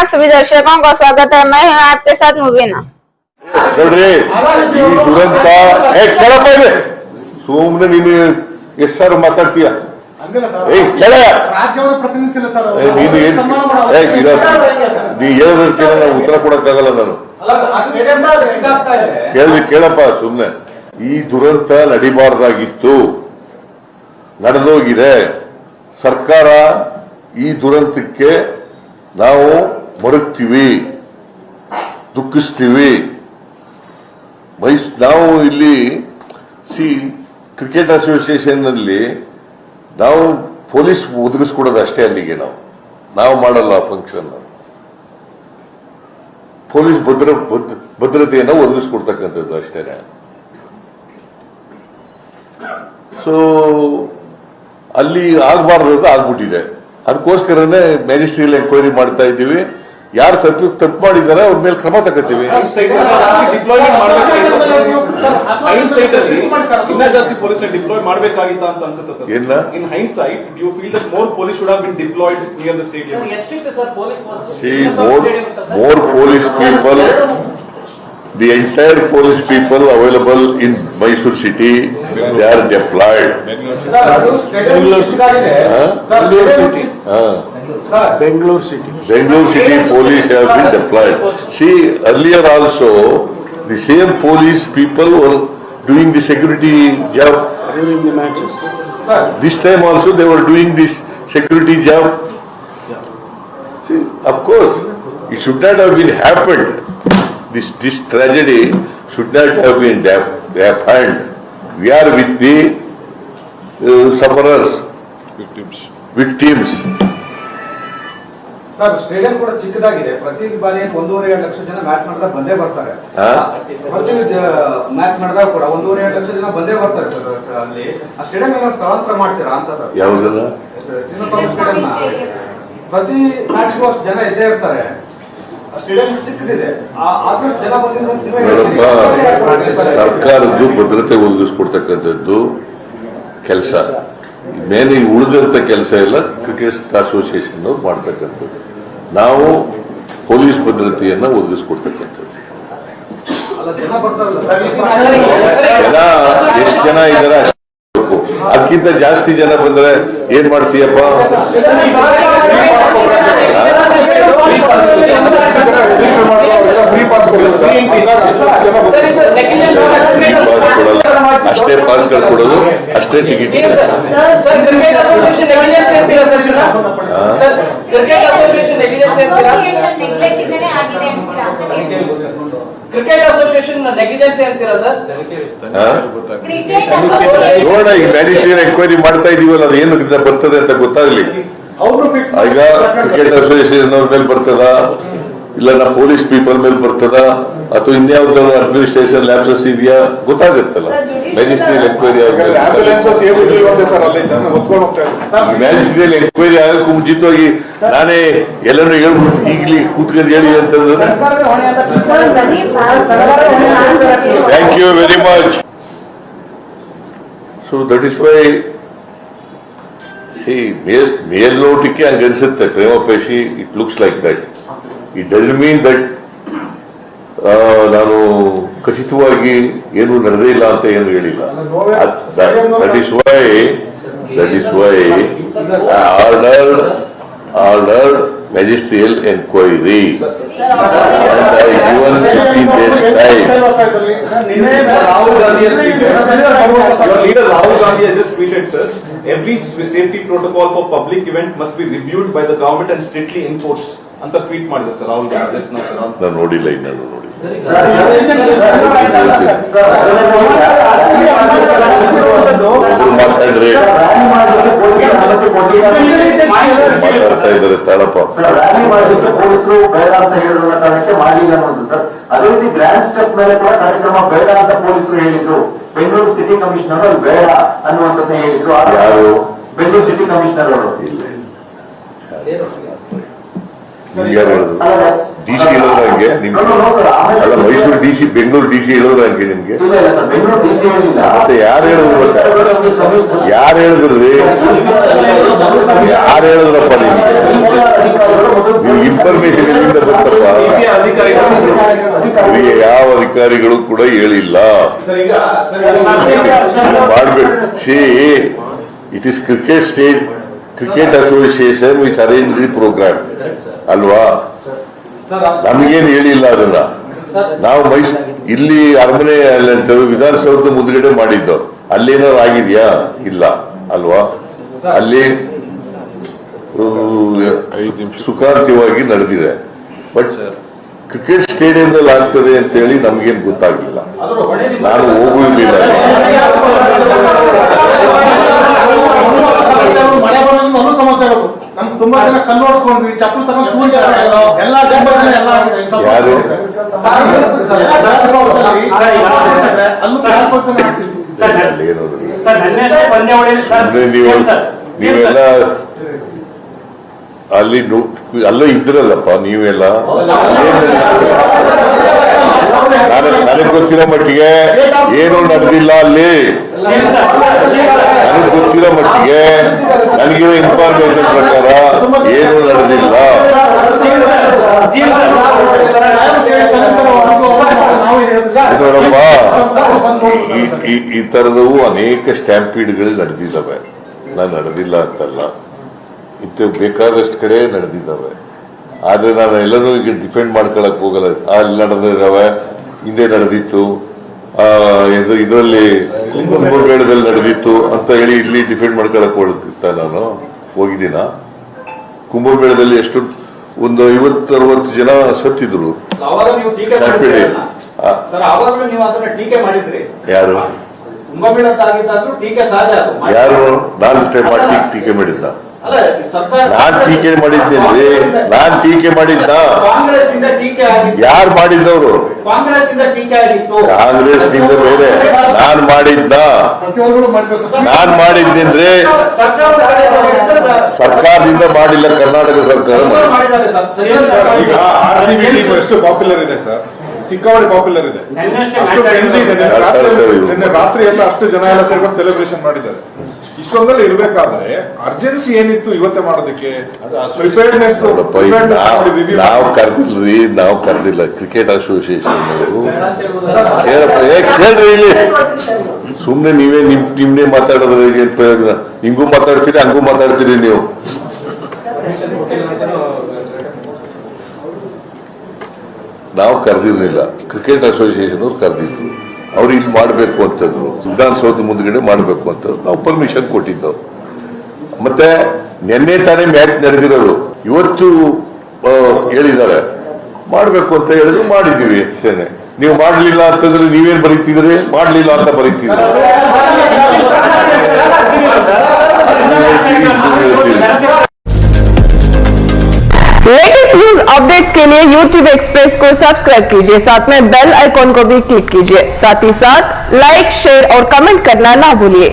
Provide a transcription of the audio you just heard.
आप सभी दर्शकों का स्वागत है। मैं हूँ आपके साथ मुबीना। ನೋಡ್ರಿ ಈ ದುರಂತ ಕೇಳಪ್ಪ ಇದೆ ಸುಮ್ಮನೆ ನೀನು ಎಷ್ಟು ಸಾರು ಮಾತಾಡ್ತೀಯ ನೀ ಹೇಳೋದಕ್ಕೆ ನಾನು ಉತ್ತರ ಕೊಡಕ್ಕಾಗಲ್ಲ ನಾನು ಕೇಳಪ್ಪ ಸುಮ್ಮನೆ ಈ ದುರಂತ ನಡಿಬಾರ್ದಾಗಿತ್ತು ನಡೆದೋಗಿದೆ ಸರ್ಕಾರ ಈ ದುರಂತಕ್ಕೆ ನಾವು ಮರುಗ್ತೀವಿ ದುಃಖಿಸ್ತೀವಿ ನಾವು ಇಲ್ಲಿ ಕ್ರಿಕೆಟ್ ಅಸೋಸಿಯೇಷನ್ ನಲ್ಲಿ ನಾವು ಪೊಲೀಸ್ ಒದಗಿಸ್ಕೊಡೋದು ಅಷ್ಟೇ ಅಲ್ಲಿಗೆ ನಾವು ಮಾಡಲ್ಲ ಫಂಕ್ಷನ್ ಪೊಲೀಸ್ ಭದ್ರತೆಯನ್ನು ಒದಗಿಸ್ಕೊಡ್ತಕ್ಕಂಥದ್ದು ಅಷ್ಟೇನೆ ಸೊ ಅಲ್ಲಿ ಆಗಬಾರ್ದು ಆಗ್ಬಿಟ್ಟಿದೆ ಅದಕ್ಕೋಸ್ಕರನೇ ಮ್ಯಾಜಿಸ್ಟ್ರಿಯಲ್ ಎಂಕ್ವೈರಿ ಮಾಡ್ತಾ ಇದ್ದೀವಿ ಯಾರು ತಪ್ಪು ಮಾಡಿದಾರೆ ಅವ್ರ ಮೇಲೆ ಕ್ರಮ ತಗೋತೀವಿ ಡಿಪ್ಲಾಯ್ ಮಾಡಬೇಕಾಗಿತ್ತ ಅಂತ ಅನ್ಸುತ್ತೆ sir in hindsight you feel that more police should have been deployed near the stadium more police people, the entire police people available in Mysore city, they are deployed. Bangalore city police have been deployed. See, earlier also, the same police people were doing the security job. during the matches. This time also they were doing this security job. See, of course, it should not have been happened. This tragedy should not have been happened. We are with the sufferers, victims. Sir stadium ಕೂಡ ಚಿಕ್ಕದಾಗಿದೆ. ಪ್ರತಿ ಬಾರಿ 1.5 ಲಕ್ಷ ಜನ match ನಡೆದಾಗ ಬಂದೇ ಬರ್ತಾರೆ. ಪ್ರತಿ match ನಡೆದಾಗ ಕೂಡ 1.5 ಲಕ್ಷ ಜನ ಬಂದೇ ಬರ್ತಾರೆ ಸರ್. ಅಲ್ಲಿ ಆ ಸ್ಟೇಡಿಯಂ ಸ್ಥಳಾಂತರ ಮಾಡ್ತೀರಾ ಅಂತ ಸರ್? ಯಾವುದಲ್ಲ ಪ್ರತಿ ಮ್ಯಾಚ್ ಅಷ್ಟು ಜನ ಇದ್ದೇ ಇರ್ತಾರೆ. ಸ್ಟೇಡಿಯಂ ಚಿಕ್ಕದಿದೆ. ಆದಷ್ಟು ಜನ ಸರ್ಕಾರದ್ದು ಭದ್ರತೆ ಒದಗಿಸ್ಕೊಡ್ತಕ್ಕಂಥದ್ದು ಕೆಲಸ ಮೇಲೆ ಉಳಿದಂತ ಕೆಲಸ ಎಲ್ಲ ಕ್ರಿಕೆಟ್ ಅಸೋಸಿಯೇಷನ್ ಮಾಡ್ತಕ್ಕಂಥದ್ದು. ನಾವು ಪೊಲೀಸ್ ಭದ್ರತೆಯನ್ನ ಒದಗಿಸ್ಕೊಡ್ತಕ್ಕಂಥದ್ದು. ಜನ ಎಷ್ಟು ಜನ ಇದಾರೆ ಅದಕ್ಕಿಂತ ಜಾಸ್ತಿ ಜನ ಬಂದ್ರೆ ಏನ್ ಮಾಡ್ತೀಯಪ್ಪ? ಅಷ್ಟೇ ಪಾಸ್ ಕಾರ್ಡ್ ಕೊಡೋದು, ಅಷ್ಟೇ ಟಿಕೆಟ್. ಕ್ರಿಕೆಟ್ ಅಸೋಸಿಯೇಷನ್ ನೆಗ್ಲಿಜೆನ್ಸಿ ಅಂತೀರಾ ಸರ್? ನೋಡ, ಈಗ ಮ್ಯಾಜಿಸ್ಟ್ರೇಟ್ ಎಂಕ್ವೈರಿ ಮಾಡ್ತಾ ಇದೀವಲ್ಲ, ಅದು ಏನು ಬರ್ತದೆ ಅಂತ ಗೊತ್ತಾಗ್ಲಿ. ಈಗ ಕ್ರಿಕೆಟ್ ಅಸೋಸಿಯೇಷನ್ ಅವ್ರ ಮೇಲೆ ಬರ್ತದ, ಇಲ್ಲ ನಮ್ಮ ಪೊಲೀಸ್ ಪೀಪಲ್ ಮೇಲೆ ಬರ್ತದ, ಅಥವಾ ಇನ್ಯಾವ್ದಾದ್ರು ಅಡ್ಮಿನಿಸ್ಟ್ರೇಷನ್ ಲ್ಯಾಬ್ಸಸ್ ಇದೆಯಾ ಗೊತ್ತಾಗುತ್ತಲ್ಲ. ಮ್ಯಾಜಿಸ್ಟ್ರೇಟ್ ಎಂಕ್ವೈರಿ ಮ್ಯಾಜಿಸ್ಟ್ರೇಟ್ ಎಂಕ್ವೈರಿ ಆಗಕ್ಕೂ ಮುಂಚಿತವಾಗಿ ನಾನೇ ಎಲ್ಲರೂ ಹೇಳ್ಬಿಟ್ಟು ಈಗಲೇ ಕೂತ್ಕೊಂಡು ಹೇಳಿ ಅಂತಂದ್ರೆ thank you very much. So that is why ಮೇಲ್ನೋಟಕ್ಕೆ ಹಂಗೆ ಅನ್ಸುತ್ತೆ, prima facie it looks like that. It doesn't mean that ನಾನು ಖಚಿತವಾಗಿ ಏನು ನಡೆದೇ ಇಲ್ಲ ಅಂತ ಏನು ಹೇಳಿಲ್ಲ. That is why ordered magisterial enquiry and I given 15 days time. Rahul Gandhi has tweeted. Your leader Rahul Gandhi has just tweeted, sir. Every safety protocol for public event must be reviewed by the government and strictly enforced. ಅಂತ tweet ಮಾಡಿದ್ರು sir Rahul Gandhi. ನಾನು ನೋಡಿಲ್ಲ, ಇನ್ನೂ ನೋಡಿಲ್ಲ. ಮಾತಾಡ್ರಿ, ಮಾತಾಡ್ತಾ ಇದ್ದಾರೆ ತಾಳಪ್ಪ. Rally ಮಾಡೋದಕ್ಕೆ ಪೊಲೀಸರು ಬೇಡ ಅಂತ ಹೇಳಿರುವ ಕಾರಣಕ್ಕೆ ಮಾಡಿಲ್ಲ ಅನ್ನೋದು ಸರ್. ಅದೇ ರೀತಿ ಗ್ರ್ಯಾಂಡ್ ಸ್ಟೆಪ್ ಮೇಲೆ ಕೂಡ ಕಾರ್ಯಕ್ರಮ ಬೇಡ ಅಂತ ಪೊಲೀಸರು ಹೇಳಿದ್ರು. ಬೆಂಗಳೂರು ಸಿಟಿ ಕಮಿಷನರ್ ಅಲ್ಲಿ ಬೇಡ ಅನ್ನುವಂಥದ್ದು ಹೇಳಿದ್ರು. ಯಾರು? ಬೆಂಗಳೂರು ಸಿಟಿ ಕಮಿಷನರ್ ಅವರು. ಡಿ ಸಿ ಹೇಳಿದ್ರೆ ಹಂಗೆ ನಿಮ್ಗೆ ಅಲ್ಲ, Mysuru D C, Bengaluru D C ಹೇಳಿದ್ರೆ ಹಂಗೆ ನಿಮ್ಗೆ ಇಲ್ಲ ಇಲ್ಲ ಸರ್, ಬೆಂಗಳೂರು ಡಿಸಿ ಹೇಳಿಲ್ಲ. ಮತ್ತೆ ಯಾರು ಹೇಳಿದ್ರು? ಯಾರು ಹೇಳಿದ್ರಿ? ಯಾರು ಹೇಳಿದ್ರಪ್ಪ ನಿಮ್ಗೆ? ನೀವು ಇನ್ಫಾರ್ಮೇಶನ್ ಎಲ್ಲಿಂದ ಬಂತಪ್ಪ? ನಿಮಗೆ ಯಾವ ಅಧಿಕಾರಿಗಳು ಕೂಡ ಹೇಳಿಲ್ಲ. ಮಾಡ್ಬೇಕು. See it is cricket association which arrange the program ಅಲ್ವಾ? ನಮಗೇನು ಹೇಳಿಲ್ಲ ಅದನ್ನ. ನಾವು ಇಲ್ಲಿ ಅರಮನೆ ವಿಧಾನಸೌಧ ಮುಂದ್ಗಡೆ ಮಾಡಿದ್ದು, ಅಲ್ಲೇನಾದ್ರು ಆಗಿದ್ಯಾ? ಇಲ್ಲ ಅಲ್ವಾ? ಅಲ್ಲಿ ಸುಖಾಂತವಾಗಿ ನಡೆದಿದೆ. ಬಟ್ ಕ್ರಿಕೆಟ್ ಸ್ಟೇಡಿಯಂನಲ್ಲಿ ಆಗ್ತದೆ ಅಂತ ಹೇಳಿ ನಮ್ಗೇನು ಗೊತ್ತಾಗ್ಲಿಲ್ಲ. ನಾನು ಹೋಗುವುದಿಲ್ಲ. ಮಳೆ ಬರೋದ್ರಿಂದ ಸಮಸ್ಯೆ ಆಗೋದು. ನಮ್ಗೆ ತುಂಬಾ ಜನ ಕಲ್ಲು ಹೊಡ್ಸ್ಕೊಂಡ್ವಿ, ಚಪ್ಪಲು ತಗೊಂಡು ಎಲ್ಲ ಯಾರು ನೀವೆಲ್ಲ ಅಲ್ಲಿ ಅಲ್ಲೂ ಇದ್ರಲ್ಲಪ್ಪ ನೀವೆಲ್ಲ. ನನಗೆ ಗೊತ್ತಿರೋ ಮಟ್ಟಿಗೆ ಏನು ನಡೆದಿಲ್ಲ ಅಲ್ಲಿ. ನನಗೆ ಗೊತ್ತಿರೋ ಮಟ್ಟಿಗೆ, ನನಗಿರೋ ಇನ್ಫಾರ್ಮೇಶನ್ ಪ್ರಕಾರ ಏನು ನಡೆದಿಲ್ಲ. ನೋಡಪ್ಪ, ಈ ತರದವು ಅನೇಕ ಸ್ಟ್ಯಾಂಪೀಡ್ಗಳು ನಡೆದಿದ್ದಾವೆ. ನಾನು ನಡೆದಿಲ್ಲ ಅಂತಲ್ಲ, ಇಂಥ ಬೇಕಾದಷ್ಟು ಕಡೆ ನಡೆದಿದ್ದಾವೆ. ಆದ್ರೆ ನಾನು ಎಲ್ಲರೂ ಈಗ ಡಿಪೆಂಡ್ ಮಾಡ್ಕೊಳಕ್ ಹೋಗಲ್ಲ. ಅಲ್ಲಿ ನಡೆದಿದ್ದಾವೆ, ಹಿಂದೆ ನಡೆದಿತ್ತು, ಇದರಲ್ಲಿ ಕುಂಭಮೇಳದಲ್ಲಿ ನಡೆದಿತ್ತು ಅಂತ ಹೇಳಿ ಇಲ್ಲಿ ಡಿಪೆಂಡ್ ಮಾಡ್ಕೊಳಕ್ ಹೋಗ್ತಿತ್ತ. ನಾನು ಹೋಗಿದ್ದೀನ ಕುಂಭಮೇಳದಲ್ಲಿ ಎಷ್ಟು ಒಂದು 50-60 ಜನ ಸತ್ತಿದ್ರು. ಯಾರು ಯಾರು? ನಾನು ಟೀಕೆ ಮಾಡಿದ್ದ? ನಾನ್ ಟೀಕೆ ಮಾಡಿದ್ದೇನೆ. ನಾನ್ ಟೀಕೆ ಮಾಡಿದ್ದ? ಯಾರು ಮಾಡಿದ್ದವರು? ಕಾಂಗ್ರೆಸ್ನಿಂದ ಬೇರೆ. ನಾನ್ ಮಾಡಿದ್ದ? ನಾನ್ ಮಾಡಿದ್ದೇನ್ರಿ? ಸರ್ಕಾರದಿಂದ ಮಾಡಿಲ್ಲ, ಕರ್ನಾಟಕ ಸರ್ಕಾರ. ಎಷ್ಟು ಪಾಪ್ಯುಲರ್ ಇದೆ ಸರ್, ಸಿಕ್ಕಾಪಟ್ಟೆ ಪಾಪ್ಯುಲರ್ ಇದೆ. ರಾತ್ರಿ ಎಲ್ಲ ಅಷ್ಟು ಜನ ಎಲ್ಲ ಸೇರ್ಕೊಂಡು ಸೆಲೆಬ್ರೇಷನ್ ಮಾಡಿದ್ದಾರೆ. ಇಷ್ಟೊಂದಲ್ಲಿ ಇರ್ಬೇಕಾದ್ರೆ ಅರ್ಜೆನ್ಸಿ ಏನಿತ್ತು ಇವತ್ತೇ ಮಾಡೋದಕ್ಕೆ? ನಾವು ಕರೆದಿಲ್ಲ ಕ್ರಿಕೆಟ್ ಅಸೋಸಿಯೇಷನ್ ಅವರು. ಕೇಳ್ರಿ ಇಲ್ಲಿ, ಸುಮ್ನೆ ನೀವೇ ನಿಮ್ನೇ ಮಾತಾಡೋದ್ರೆ ಏನ್ ಪ್ರಯೋಜನ? ಹಿಂಗೂ ಮಾತಾಡ್ತೀರಿ, ಹಂಗೂ ಮಾತಾಡ್ತೀರಿ ನೀವು. ನಾವು ಕರೆದಿರ್ಲಿಲ್ಲ, ಕ್ರಿಕೆಟ್ ಅಸೋಸಿಯೇಷನ್ ಅವ್ರು ಕರೆದಿದ್ರು. ಅವ್ರು ಇಲ್ಲಿ ಮಾಡಬೇಕು ಅಂತಂದ್ರು, ವಿಧಾನಸೌಧ ಮುಂದ್ಗಡೆ ಮಾಡಬೇಕು ಅಂತ ನಾವು ಪರ್ಮಿಷನ್ ಕೊಟ್ಟಿದ್ದು. ಮತ್ತೆ ನಿನ್ನೆ ತಾನೇ ಮ್ಯಾಚ್ ನಡೆದಿರೋದು, ಇವತ್ತು ಹೇಳಿದ್ದಾರೆ ಮಾಡಬೇಕು ಅಂತ ಹೇಳಿದ್ರು, ಮಾಡಿದೀವಿ ಅಷ್ಟೇನೆ. ನೀವು ಮಾಡಲಿಲ್ಲ ಅಂತಂದ್ರೆ ನೀವೇನ್ ಬರೀತಿದ್ರಿ? ಮಾಡಲಿಲ್ಲ ಅಂತ ಬರೀತಿದ್ರಿ. लेटेस्ट न्यूज अपडेट्स के लिए YouTube एक्सप्रेस को सब्सक्राइब कीजिए, साथ में बेल आइकॉन को भी क्लिक कीजिए। साथ ही साथ लाइक, शेयर और कमेंट करना ना भूलिए।